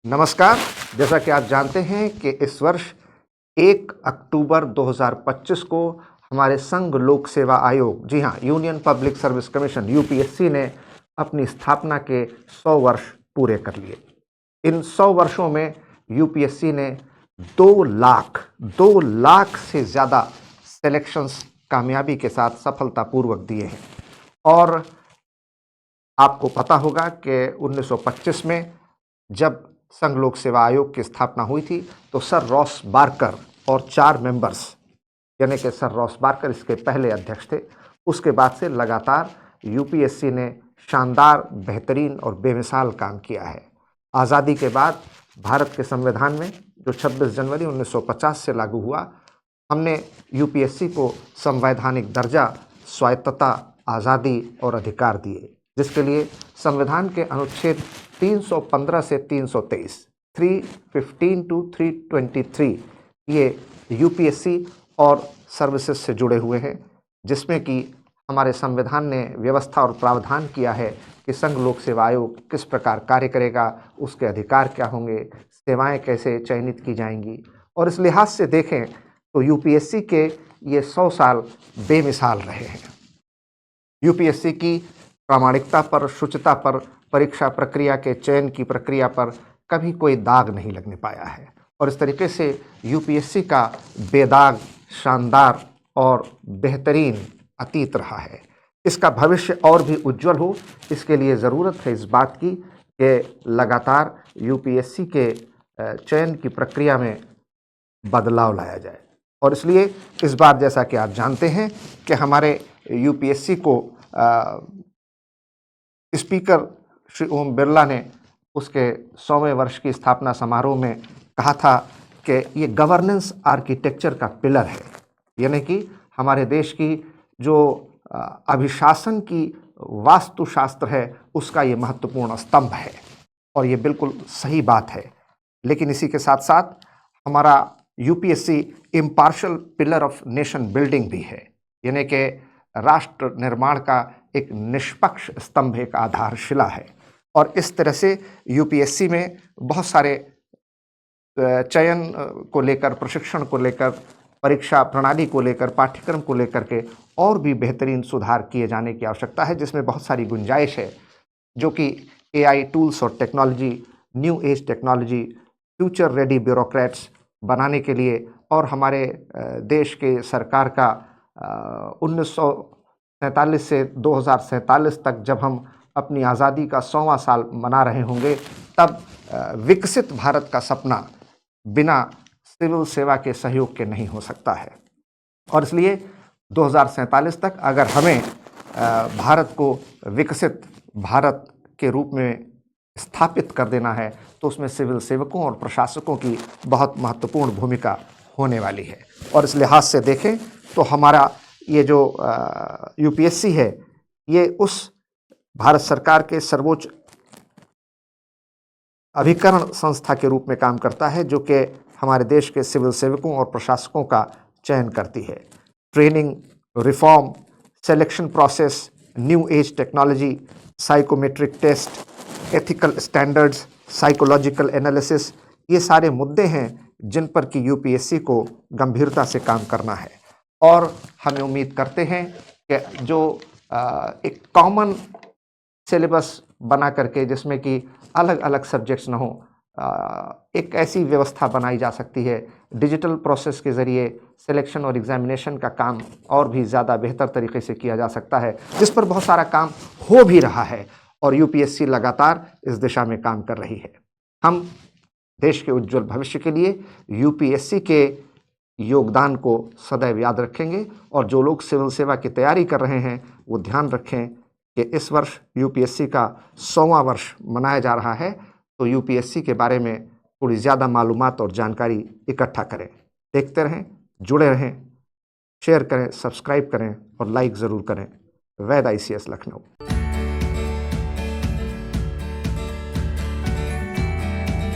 नमस्कार। जैसा कि आप जानते हैं कि इस वर्ष 1 अक्टूबर 2025 को हमारे संघ लोक सेवा आयोग, जी हाँ, union public service commission UPSC ने अपनी स्थापना के 100 वर्ष पूरे कर लिए। इन 100 वर्षों में यूपीएससी ने 2 लाख से ज़्यादा सिलेक्शंस कामयाबी के साथ सफलतापूर्वक दिए हैं। और आपको पता होगा कि 1925 में जब संघ लोक सेवा आयोग की स्थापना हुई थी तो सर रॉस बार्कर और 4 मेंबर्स, यानी कि सर रॉस बार्कर इसके पहले अध्यक्ष थे। उसके बाद से लगातार यूपीएससी ने शानदार, बेहतरीन और बेमिसाल काम किया है। आज़ादी के बाद भारत के संविधान में जो 26 जनवरी 1950 से लागू हुआ, हमने यूपीएससी को संवैधानिक दर्जा, स्वायत्तता, आज़ादी और अधिकार दिए, जिसके लिए संविधान के अनुच्छेद 315 से 323, 315 टू 323 ये यूपीएससी और सर्विसेज से जुड़े हुए हैं, जिसमें कि हमारे संविधान ने व्यवस्था और प्रावधान किया है कि संघ लोक सेवा आयोग किस प्रकार कार्य करेगा, उसके अधिकार क्या होंगे, सेवाएं कैसे चयनित की जाएंगी। और इस लिहाज से देखें तो यूपीएससी के ये 100 साल बेमिसाल रहे हैं। यूपीएससी की प्रामाणिकता पर, शुचिता पर, परीक्षा प्रक्रिया के चयन की प्रक्रिया पर कभी कोई दाग नहीं लगने पाया है। और इस तरीके से यूपीएससी का बेदाग, शानदार और बेहतरीन अतीत रहा है। इसका भविष्य और भी उज्जवल हो, इसके लिए ज़रूरत है इस बात की कि लगातार यूपीएससी के चयन की प्रक्रिया में बदलाव लाया जाए। और इसलिए इस बार, जैसा कि आप जानते हैं कि हमारे यूपीएससी को स्पीकर श्री ओम बिरला ने उसके 100वें वर्ष की स्थापना समारोह में कहा था कि ये गवर्नेंस आर्किटेक्चर का पिलर है, यानी कि हमारे देश की जो अभिशासन की वास्तुशास्त्र है उसका ये महत्वपूर्ण स्तंभ है। और ये बिल्कुल सही बात है। लेकिन इसी के साथ साथ हमारा UPSC impartial pillar of nation building भी है, यानी कि राष्ट्र निर्माण का एक निष्पक्ष स्तंभ, एक आधारशिला है। और इस तरह से यूपीएससी में बहुत सारे चयन को लेकर, प्रशिक्षण को लेकर, परीक्षा प्रणाली को लेकर, पाठ्यक्रम को लेकर के और भी बेहतरीन सुधार किए जाने की आवश्यकता है, जिसमें बहुत सारी गुंजाइश है, जो कि एआई टूल्स और technology, new age technology, future ready bureaucrats बनाने के लिए, और हमारे देश के सरकार का 1947 से 2047 तक जब हम अपनी आज़ादी का 100वां साल मना रहे होंगे, तब विकसित भारत का सपना बिना सिविल सेवा के सहयोग के नहीं हो सकता है। और इसलिए 2047 तक अगर हमें भारत को विकसित भारत के रूप में स्थापित कर देना है तो उसमें सिविल सेवकों और प्रशासकों की बहुत महत्वपूर्ण भूमिका होने वाली है। और इस लिहाज से देखें तो हमारा ये जो यूपीएससी है, ये उस भारत सरकार के सर्वोच्च अभिकरण संस्था के रूप में काम करता है, जो कि हमारे देश के सिविल सेवकों और प्रशासकों का चयन करती है। Training, reform, selection process, new age technology, psychometric test, ethical standards, psychological analysis, ये सारे मुद्दे हैं जिन पर कि यूपीएससी को गंभीरता से काम करना है। और हमें उम्मीद करते हैं कि जो एक कॉमन सिलेबस बना करके, जिसमें कि अलग अलग सब्जेक्ट्स न हो, एक ऐसी व्यवस्था बनाई जा सकती है, डिजिटल प्रोसेस के ज़रिए सिलेक्शन और एग्जामिनेशन का काम और भी ज़्यादा बेहतर तरीके से किया जा सकता है, जिस पर बहुत सारा काम हो भी रहा है। और यूपीएससी लगातार इस दिशा में काम कर रही है। हम देश के उज्जवल भविष्य के लिए यूपीएससी के योगदान को सदैव याद रखेंगे। और जो लोग सिविल सेवा की तैयारी कर रहे हैं वो ध्यान रखें कि इस वर्ष यूपीएससी का 100वां वर्ष मनाया जा रहा है, तो यूपीएससी के बारे में थोड़ी ज़्यादा मालूमात और जानकारी इकट्ठा करें। देखते रहें, जुड़े रहें, शेयर करें, सब्सक्राइब करें और लाइक ज़रूर करें। वैद ICS लखनऊ।